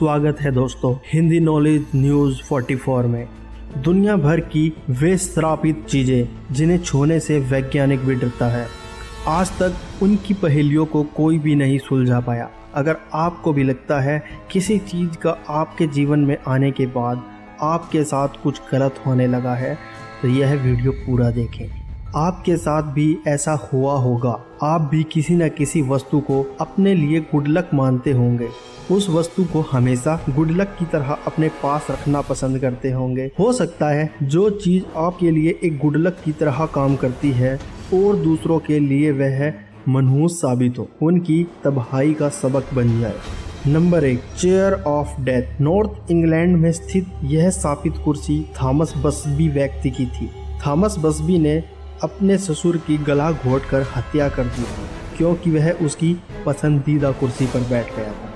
स्वागत है दोस्तों हिंदी नॉलेज न्यूज 44 में। दुनिया भर की वे श्रापित चीजें जिन्हें छूने से वैज्ञानिक भी डरता है, आज तक उनकी पहेलियों को कोई भी नहीं सुलझा पाया। अगर आपको भी लगता है किसी चीज का आपके जीवन में आने के बाद आपके साथ कुछ गलत होने लगा है, तो यह वीडियो पूरा देखें। आपके साथ भी ऐसा हुआ होगा। आप भी किसी न किसी वस्तु को अपने लिए गुड लक मानते होंगे। उस वस्तु को हमेशा गुड लक की तरह अपने पास रखना पसंद करते होंगे। हो सकता है जो चीज आपके लिए एक गुड लक की तरह काम करती है और दूसरों के लिए वह मनहूस साबित हो, उनकी तबाही का सबक बन जाए। Number 1, chair of death. North England में स्थित यह स्थापित कुर्सी थॉमस बसबी व्यक्ति की थी। थॉमस बसबी ने अपने ससुर की गला घोंटकर हत्या कर दी थी, क्योंकि वह उसकी पसंदीदा कुर्सी पर बैठ गया था।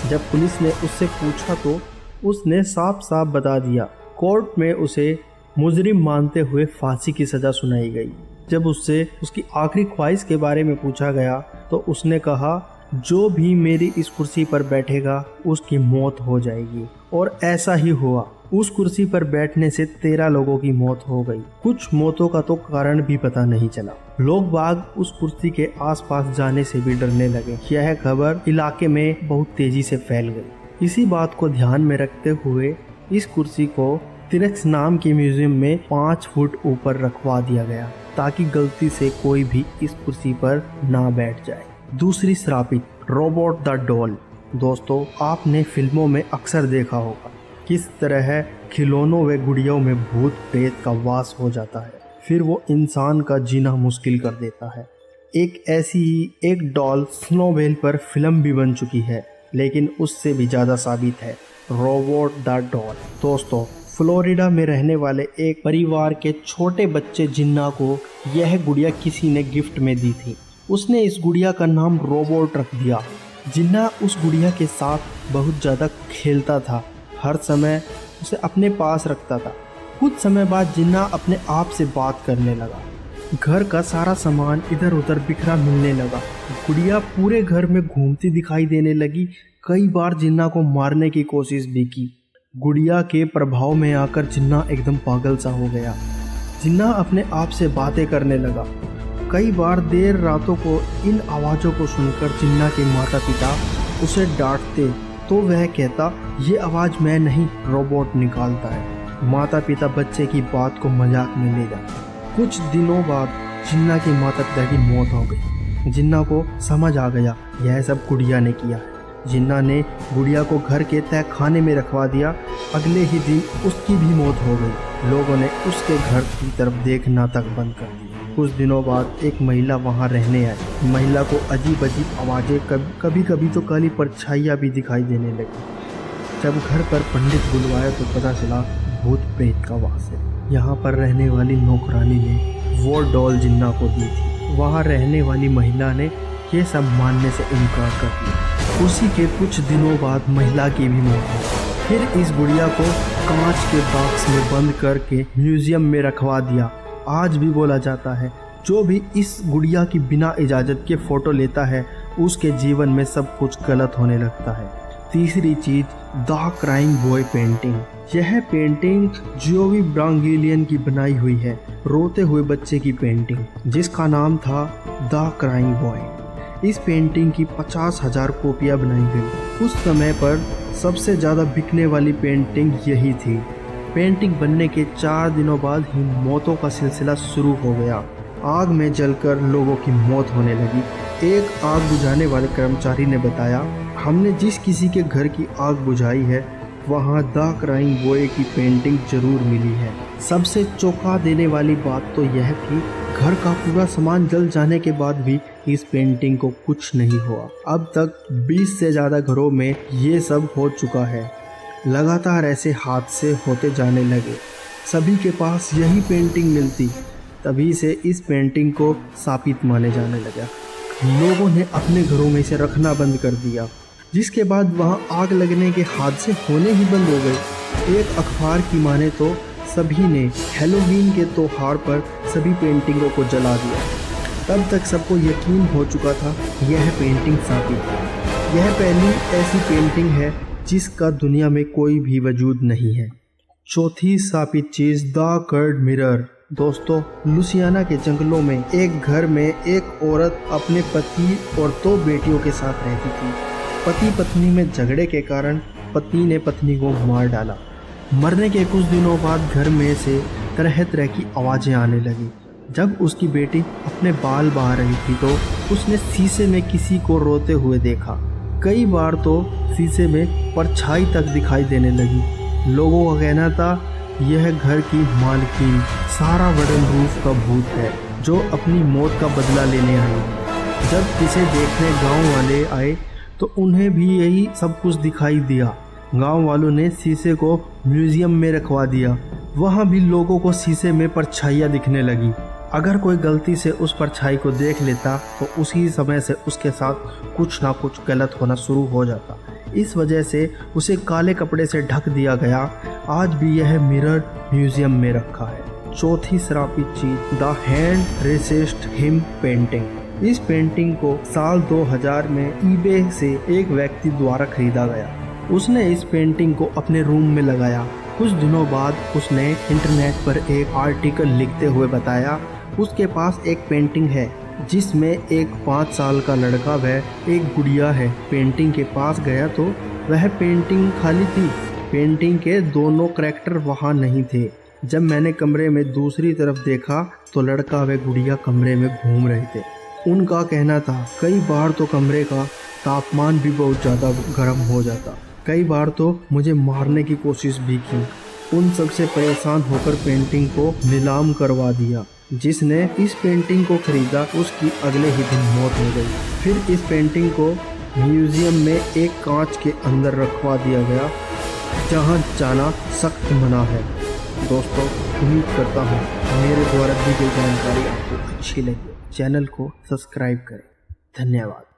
जब पुलिस ने उससे पूछा तो उसने साफ साफ बता दिया। कोर्ट में उसे मुजरिम मानते हुए फांसी की सजा सुनाई गई। जब उससे उसकी आखिरी ख्वाहिश के बारे में पूछा गया तो उसने कहा, जो भी मेरी इस कुर्सी पर बैठेगा उसकी मौत हो जाएगी। और ऐसा ही हुआ। उस कुर्सी पर बैठने से 13 लोगों की मौत हो गई। कुछ मौतों का तो कारण भी पता नहीं चला। लोग बाग उस कुर्सी के आसपास जाने से भी डरने लगे। यह खबर इलाके में बहुत तेजी से फैल गई। इसी बात को ध्यान में रखते हुए इस कुर्सी को तिरक्स नाम के म्यूजियम में 5 फुट ऊपर रखवा दिया गया, ताकि गलती से कोई भी इस कुर्सी पर ना बैठ जाए। दूसरी श्रापित, रोबोट द डॉल। दोस्तों, आपने फिल्मों में अक्सर देखा होगा किस तरह खिलौनों व गुड़ियों में भूत प्रेत का वास हो जाता है, फिर वो इंसान का जीना मुश्किल कर देता है। एक ऐसी ही एक डॉल स्नोवेल पर फिल्म भी बन चुकी है, लेकिन उससे भी ज़्यादा साबित है रोबोट द डॉल। दोस्तों, फ्लोरिडा में रहने वाले एक परिवार के छोटे बच्चे जिन्ना को यह गुड़िया किसी ने गिफ्ट में दी थी। उसने इस गुड़िया का नाम रोबोट रख दिया। जिन्ना उस गुड़िया के साथ बहुत ज़्यादा खेलता था, हर समय उसे अपने पास रखता था। कुछ समय बाद जिन्ना अपने आप से बात करने लगा। घर का सारा सामान इधर उधर बिखरा मिलने लगा। गुड़िया पूरे घर में घूमती दिखाई देने लगी। कई बार जिन्ना को मारने की कोशिश भी की। गुड़िया के प्रभाव में आकर जिन्ना एकदम पागल सा हो गया। जिन्ना अपने आप से बातें करने लगा। कई बार देर रातों को इन आवाज़ों को सुनकर जिन्ना के माता पिता उसे डांटते तो वह कहता, ये आवाज़ मैं नहीं, रोबोट निकालता है। माता पिता बच्चे की बात को मजाक में ले जाते। कुछ दिनों बाद जिन्ना के माता पिता की मौत हो गई। जिन्ना को समझ आ गया यह सब गुड़िया ने किया है। जिन्ना ने गुड़िया को घर के तय खाने में रखवा दिया। अगले ही दिन उसकी भी मौत हो गई। लोगों ने उसके घर की तरफ देखना तक बंद कर दिया। कुछ दिनों बाद एक महिला वहां रहने आई। महिला को अजीब अजीब आवाज़ें, कभी कभी तो काली परछाइयाँ भी दिखाई देने लगी। जब घर पर पंडित बुलवाया तो पता चला भूत प्रेत का वास है। यहाँ पर रहने वाली नौकरानी ने वो डॉल जिन्ना को दी थी। वहाँ रहने वाली महिला ने ये सब मानने से इनकार कर दिया। उसी के कुछ दिनों बाद महिला की भी मौत हो। फिर इस गुड़िया को कांच के बॉक्स में बंद करके म्यूजियम में रखवा दिया। आज भी बोला जाता है, जो भी इस गुड़िया की बिना इजाज़त के फ़ोटो लेता है उसके जीवन में सब कुछ गलत होने लगता है। तीसरी चीज़, द क्राइंग बॉय पेंटिंग। यह पेंटिंग जियोवी ब्रांगिलियन की बनाई हुई है, रोते हुए बच्चे की पेंटिंग, जिसका नाम था द क्राइंग बॉय। इस पेंटिंग की 50,000 कॉपियाँ बनाई गई। उस समय पर सबसे ज़्यादा बिकने वाली पेंटिंग यही थी। पेंटिंग बनने के 4 दिनों बाद ही मौतों का सिलसिला शुरू हो गया। आग में जलकर लोगों की मौत होने लगी। एक आग बुझाने वाले कर्मचारी ने बताया, हमने जिस किसी के घर की आग बुझाई है वहाँ द क्राइंग बॉय की पेंटिंग जरूर मिली है। सबसे चौंका देने वाली बात तो यह थी, घर का पूरा सामान जल जाने के बाद भी इस पेंटिंग को कुछ नहीं हुआ। अब तक 20 से ज़्यादा घरों में ये सब हो चुका है। लगातार ऐसे हादसे होते जाने लगे। सभी के पास यही पेंटिंग मिलती। तभी से इस पेंटिंग को शापित माने जाने लगा। लोगों ने अपने घरों में इसे रखना बंद कर दिया, जिसके बाद वहां आग लगने के हादसे होने ही बंद हो गए। एक अखबार की माने तो सभी ने हैलोवीन के त्योहार पर सभी पेंटिंगों को जला दिया। तब तक सबको यकीन हो चुका था यह पेंटिंग शापित है। यह पहली ऐसी पेंटिंग है जिसका दुनिया में कोई भी वजूद नहीं है। चौथी श्रापित चीज द कर्ड मिरर। दोस्तों, लुसियाना के जंगलों में एक घर में एक औरत अपने पति और 2 बेटियों के साथ रहती थी। पति पत्नी में झगड़े के कारण पत्नी ने पत्नी को मार डाला। मरने के कुछ दिनों बाद घर में से तरह तरह की आवाज़ें आने लगी। जब उसकी बेटी अपने बाल बहा रही थी तो उसने शीशे में किसी को रोते हुए देखा। कई बार तो शीशे में परछाई तक दिखाई देने लगी। लोगों का कहना था यह घर की मालकिन सारा वुडन रूफ का भूत है जो अपनी मौत का बदला लेने आई। जब इसे देखने गांव वाले आए तो उन्हें भी यही सब कुछ दिखाई दिया। गांव वालों ने शीशे को म्यूजियम में रखवा दिया। वहां भी लोगों को शीशे में परछाइयाँ दिखने लगी। अगर कोई गलती से उस परछाई को देख लेता तो उसी समय से उसके साथ कुछ ना कुछ गलत होना शुरू हो जाता। इस वजह से उसे काले कपड़े से ढक दिया गया। आज भी यह मिरर म्यूजियम में रखा है। चौथी श्रापित चीज the hand resist him painting. इस पेंटिंग को साल 2000 में ईबे से एक व्यक्ति द्वारा खरीदा गया। उसने इस पेंटिंग को अपने रूम में लगाया। कुछ दिनों बाद उसने इंटरनेट पर एक आर्टिकल लिखते हुए बताया उसके पास एक पेंटिंग है जिसमें एक 5 साल का लड़का व एक गुड़िया है। पेंटिंग के पास गया तो वह पेंटिंग खाली थी। पेंटिंग के दोनों कैरेक्टर वहाँ नहीं थे। जब मैंने कमरे में दूसरी तरफ देखा तो लड़का व गुड़िया कमरे में घूम रहे थे। उनका कहना था कई बार तो कमरे का तापमान भी बहुत ज़्यादा गर्म हो जाता। कई बार तो मुझे मारने की कोशिश भी की। उन सबसे परेशान होकर पेंटिंग को नीलाम करवा दिया। जिसने इस पेंटिंग को खरीदा उसकी अगले ही दिन मौत हो गई। फिर इस पेंटिंग को म्यूजियम में एक कांच के अंदर रखवा दिया गया जहां जाना सख्त मना है। दोस्तों, उम्मीद करता हूँ मेरे द्वारा दी गई जानकारी आपको अच्छी लगी। चैनल को सब्सक्राइब करें। धन्यवाद।